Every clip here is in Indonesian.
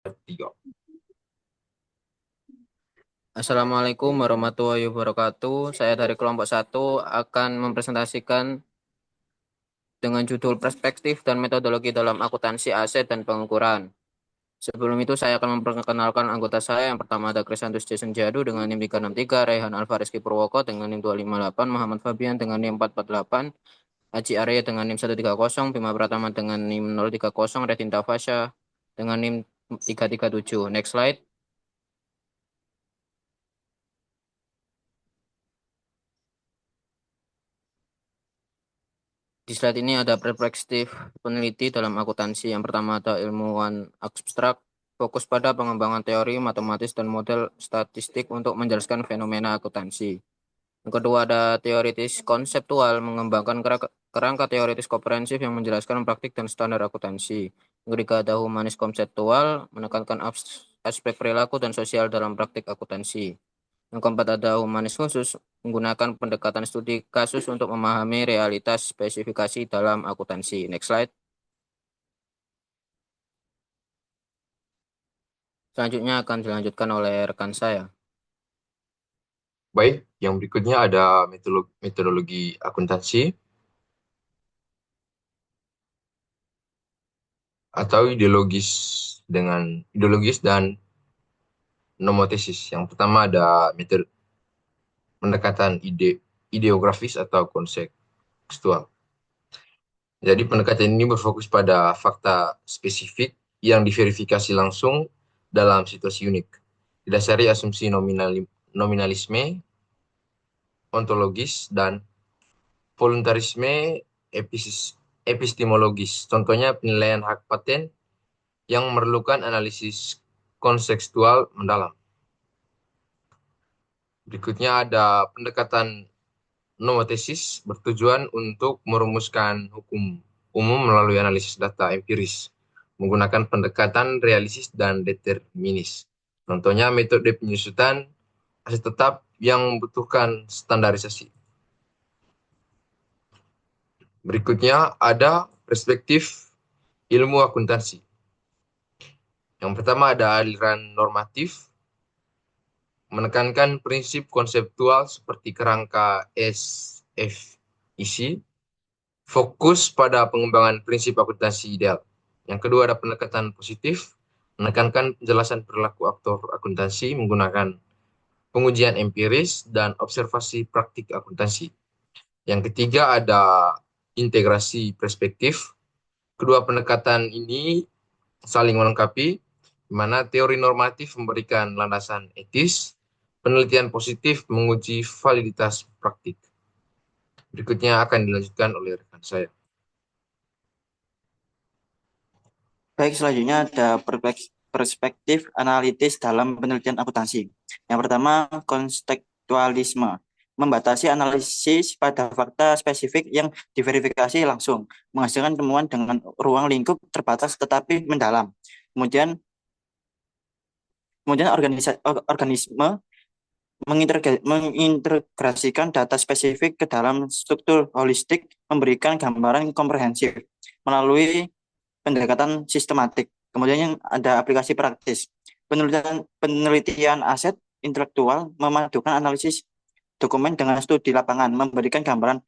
Tiga. Assalamualaikum warahmatullahi wabarakatuh. Saya dari kelompok satu akan mempresentasikan dengan judul Perspektif dan Metodologi dalam Akuntansi Aset dan Pengukuran. Sebelum itu saya akan memperkenalkan anggota saya. Yang pertama ada Krisantus Jason Jadu dengan NIM 363, Raihan Alvareski Purwoko dengan NIM 258, Muhammad Fabian dengan NIM 448, Haji Arya dengan NIM 130, Bima Pratama dengan NIM 030, Retinta Fasya dengan NIM 337. Next slide. Di slide ini ada perspektif peneliti dalam akuntansi. Yang pertama ada ilmuwan abstrak, fokus pada pengembangan teori, matematis, dan model statistik untuk menjelaskan fenomena akuntansi. Yang kedua ada teoritis konseptual, mengembangkan kerangka teoritis komprehensif yang menjelaskan praktik dan standar akuntansi. Yang ketiga ada humanis konseptual, menekankan aspek perilaku dan sosial dalam praktik akuntansi. Yang keempat ada humanis khusus, menggunakan pendekatan studi kasus untuk memahami realitas spesifikasi dalam akuntansi. Next slide. Selanjutnya akan dilanjutkan oleh rekan saya. Baik, yang berikutnya ada metodologi akuntansi atau ideologis dan nomotesis. Yang pertama ada metode pendekatan ideografis atau kontekstual. Jadi pendekatan ini berfokus pada fakta spesifik yang diverifikasi langsung dalam situasi unik. Didasari asumsi nominalisme, ontologis, dan voluntarisme epistemologis. Contohnya penilaian hak paten yang memerlukan analisis kontekstual mendalam. Berikutnya ada pendekatan nomotesis bertujuan untuk merumuskan hukum umum melalui analisis data empiris, menggunakan pendekatan realistis dan determinis. Contohnya metode penyusutan aset tetap yang membutuhkan standarisasi. Berikutnya ada perspektif ilmu akuntansi. Yang pertama ada aliran normatif, menekankan prinsip konseptual seperti kerangka SFIC, fokus pada pengembangan prinsip akuntansi ideal. Yang kedua ada pendekatan positif, menekankan penjelasan perilaku aktor akuntansi menggunakan pengujian empiris dan observasi praktik akuntansi. Yang ketiga ada integrasi perspektif. Kedua pendekatan ini saling melengkapi, di mana teori normatif memberikan landasan etis, penelitian positif menguji validitas praktik. Berikutnya akan dilanjutkan oleh rekan saya. Baik, selanjutnya ada perspektif analitis dalam penelitian akuntansi. Yang pertama, kontekstualisme. Membatasi analisis pada fakta spesifik yang diverifikasi langsung, menghasilkan temuan dengan ruang lingkup terbatas tetapi mendalam. Kemudian, organisme mengintegrasikan data spesifik ke dalam struktur holistik, memberikan gambaran komprehensif melalui pendekatan sistematik. Kemudian yang ada aplikasi praktis. Penelitian aset intelektual memadukan analisis dokumen dengan studi lapangan, memberikan gambaran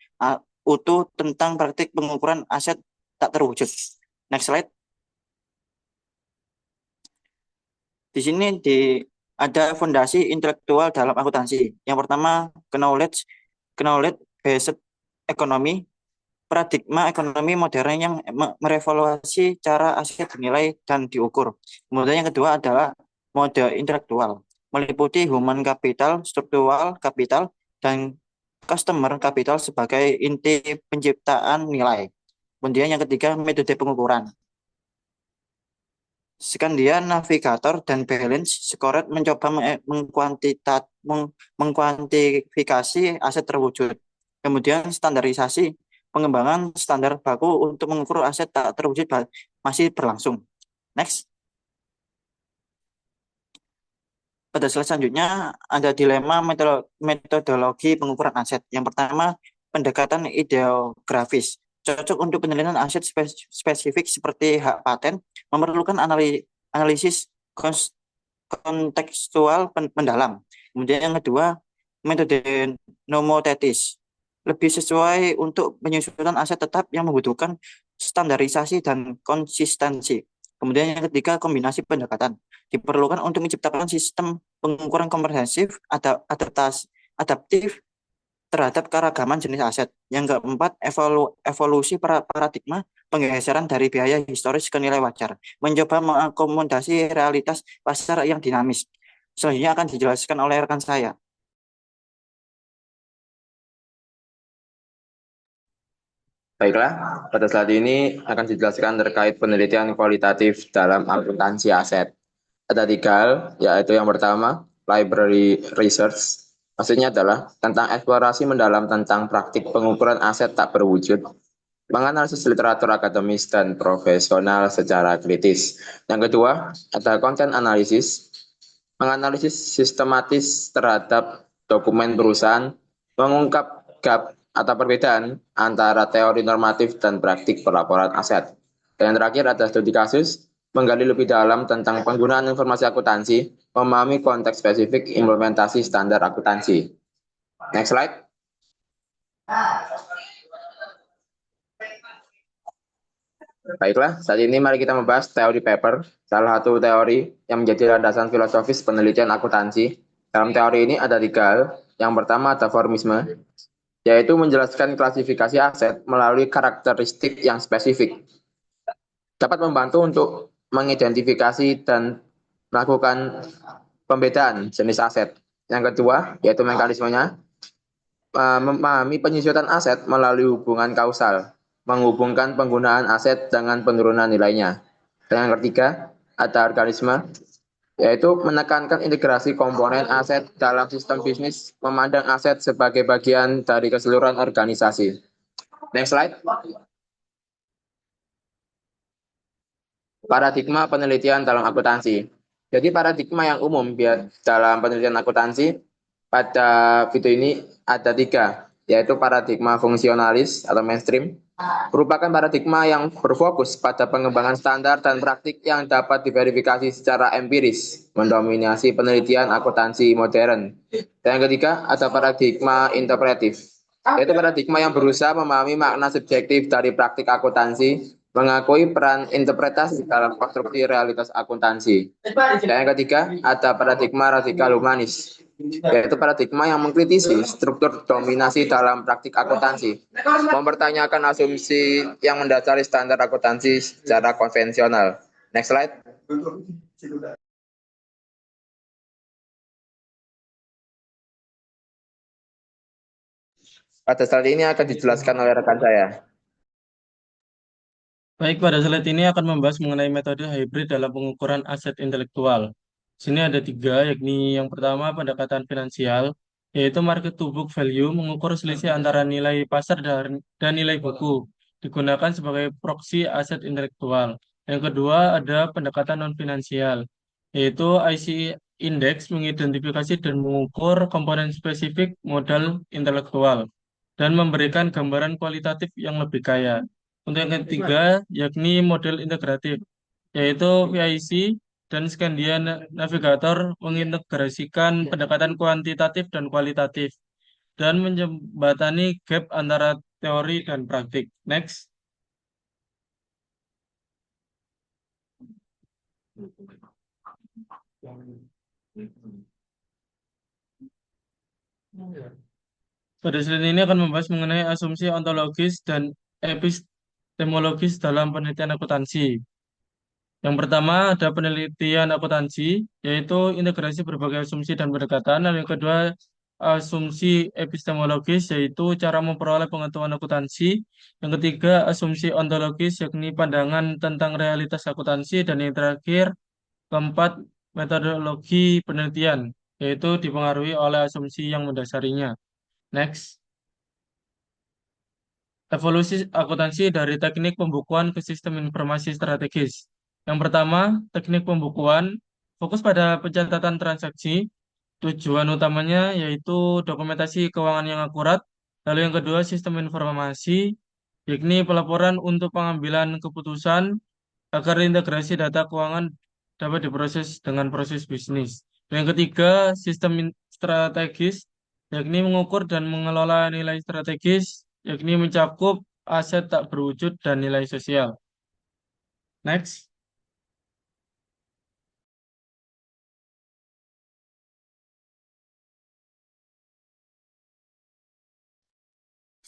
utuh tentang praktik pengukuran aset tak terwujud. Next slide. Di sini ada fondasi intelektual dalam akuntansi. Yang pertama, knowledge based economy, paradigma ekonomi modern yang merevaluasi cara aset dinilai dan diukur. Kemudian yang kedua adalah mode intelektual, meliputi human capital, struktural capital, dan customer capital sebagai inti penciptaan nilai. Kemudian yang ketiga metode pengukuran. Sekandian navigator dan balance scored mencoba mengkuantifikasi aset terwujud. Kemudian standarisasi pengembangan standar baku untuk mengukur aset tak terwujud masih berlangsung. Next. Pada slide selanjutnya ada dilema metodologi pengukuran aset. Yang pertama, pendekatan ideografis. Cocok untuk penelitian aset spesifik seperti hak paten, memerlukan analisis kontekstual mendalam. Kemudian yang kedua, metode nomotetis. Lebih sesuai untuk penyusunan aset tetap yang membutuhkan standarisasi dan konsistensi. Kemudian yang ketiga, kombinasi pendekatan. Diperlukan untuk menciptakan sistem pengukuran komprehensif, adaptif terhadap keragaman jenis aset. Yang keempat, evolusi paradigma penggeseran dari biaya historis ke nilai wajar, mencoba mengakomodasi realitas pasar yang dinamis. Selanjutnya akan dijelaskan oleh rekan saya. Baiklah, pada saat ini akan dijelaskan terkait penelitian kualitatif dalam akuntansi aset. Ada 3 hal, yaitu yang pertama, library research. Maksudnya adalah tentang eksplorasi mendalam tentang praktik pengukuran aset tak berwujud, menganalisis literatur akademis dan profesional secara kritis. Yang kedua, ada content analysis, menganalisis sistematis terhadap dokumen perusahaan, mengungkap gap atau perbedaan antara teori normatif dan praktik pelaporan aset. Dan yang terakhir ada studi kasus, menggali lebih dalam tentang penggunaan informasi akuntansi, memahami konteks spesifik implementasi standar akuntansi. Next slide. Baiklah, saat ini mari kita membahas teori paper, salah satu teori yang menjadi landasan filosofis penelitian akuntansi. Dalam teori ini ada 3 hal. Yang pertama ada formisme, yaitu menjelaskan klasifikasi aset melalui karakteristik yang spesifik. Dapat membantu untuk mengidentifikasi dan melakukan pembedaan jenis aset. Yang kedua, yaitu mekanismenya, memahami penyusunan aset melalui hubungan kausal, menghubungkan penggunaan aset dengan penurunan nilainya. Dan yang ketiga, ada organisme, yaitu menekankan integrasi komponen aset dalam sistem bisnis, memandang aset sebagai bagian dari keseluruhan organisasi. Next slide. Paradigma penelitian dalam akuntansi. Jadi paradigma yang umum dalam penelitian akuntansi pada video ini ada 3, yaitu paradigma fungsionalis atau mainstream, merupakan paradigma yang berfokus pada pengembangan standar dan praktik yang dapat diverifikasi secara empiris, mendominasi penelitian akuntansi modern. Dan yang ketiga, ada paradigma interpretif, yaitu paradigma yang berusaha memahami makna subjektif dari praktik akuntansi, mengakui peran interpretasi dalam konstruksi realitas akuntansi. Dan yang ketiga, ada paradigma radikal humanis, yaitu paradigma yang mengkritisi struktur dominasi dalam praktik akuntansi, mempertanyakan asumsi yang mendasari standar akuntansi secara konvensional. Next slide. Pada slide ini akan dijelaskan oleh rekan saya. Baik, pada slide ini akan membahas mengenai metode hybrid dalam pengukuran aset intelektual. Sini ada 3, yakni yang pertama pendekatan finansial, yaitu market to book value, mengukur selisih antara nilai pasar dan nilai buku, digunakan sebagai proksi aset intelektual. Yang kedua ada pendekatan non-finansial, yaitu IC Index, mengidentifikasi dan mengukur komponen spesifik modal intelektual, dan memberikan gambaran kualitatif yang lebih kaya. Untuk yang ketiga, yakni model integratif, yaitu VIC dan Scandia Navigator mengintegrasikan pendekatan kuantitatif dan kualitatif, dan menjembatani gap antara teori dan praktik. Next. Pada slide ini akan membahas mengenai asumsi ontologis dan epistemologis dalam penelitian akuntansi. Yang pertama ada penelitian akuntansi, yaitu integrasi berbagai asumsi dan pendekatan. Dan yang kedua, asumsi epistemologis, yaitu cara memperoleh pengetahuan akuntansi. Yang ketiga, asumsi ontologis, yakni pandangan tentang realitas akuntansi. Dan yang terakhir, keempat, metodologi penelitian, yaitu dipengaruhi oleh asumsi yang mendasarinya. Next. Evolusi akuntansi dari teknik pembukuan ke sistem informasi strategis. Yang pertama, teknik pembukuan fokus pada pencatatan transaksi. Tujuan utamanya yaitu dokumentasi keuangan yang akurat. Lalu yang kedua, sistem informasi, yakni pelaporan untuk pengambilan keputusan agar integrasi data keuangan dapat diproses dengan proses bisnis. Yang ketiga, strategis, yakni mengukur dan mengelola nilai strategis, yakni mencakup aset tak berwujud dan nilai sosial. Next.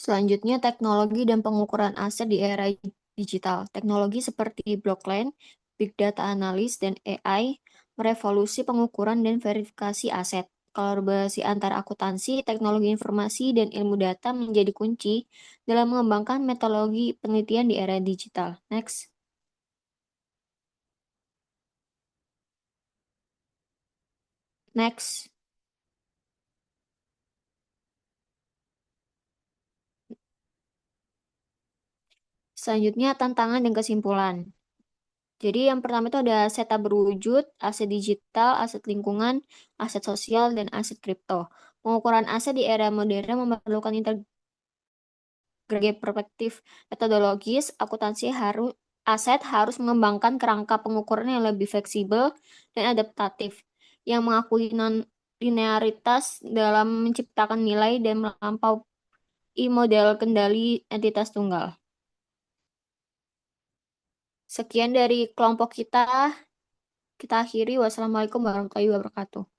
Selanjutnya, teknologi dan pengukuran aset di era digital. Teknologi seperti blockchain, big data analysis, dan AI merevolusi pengukuran dan verifikasi aset. Kolaborasi antara akuntansi, teknologi informasi, dan ilmu data menjadi kunci dalam mengembangkan metodologi penelitian di era digital. Next. Next. Selanjutnya, tantangan dan kesimpulan. Jadi yang pertama itu ada aset tak berwujud, aset digital, aset lingkungan, aset sosial, dan aset kripto. Pengukuran aset di era modern memerlukan integrasi perspektif metodologis. Aset harus mengembangkan kerangka pengukuran yang lebih fleksibel dan adaptatif, yang mengakui non-linearitas dalam menciptakan nilai dan melampaui model kendali entitas tunggal. Sekian dari kelompok kita. Kita akhiri. Wassalamualaikum warahmatullahi wabarakatuh.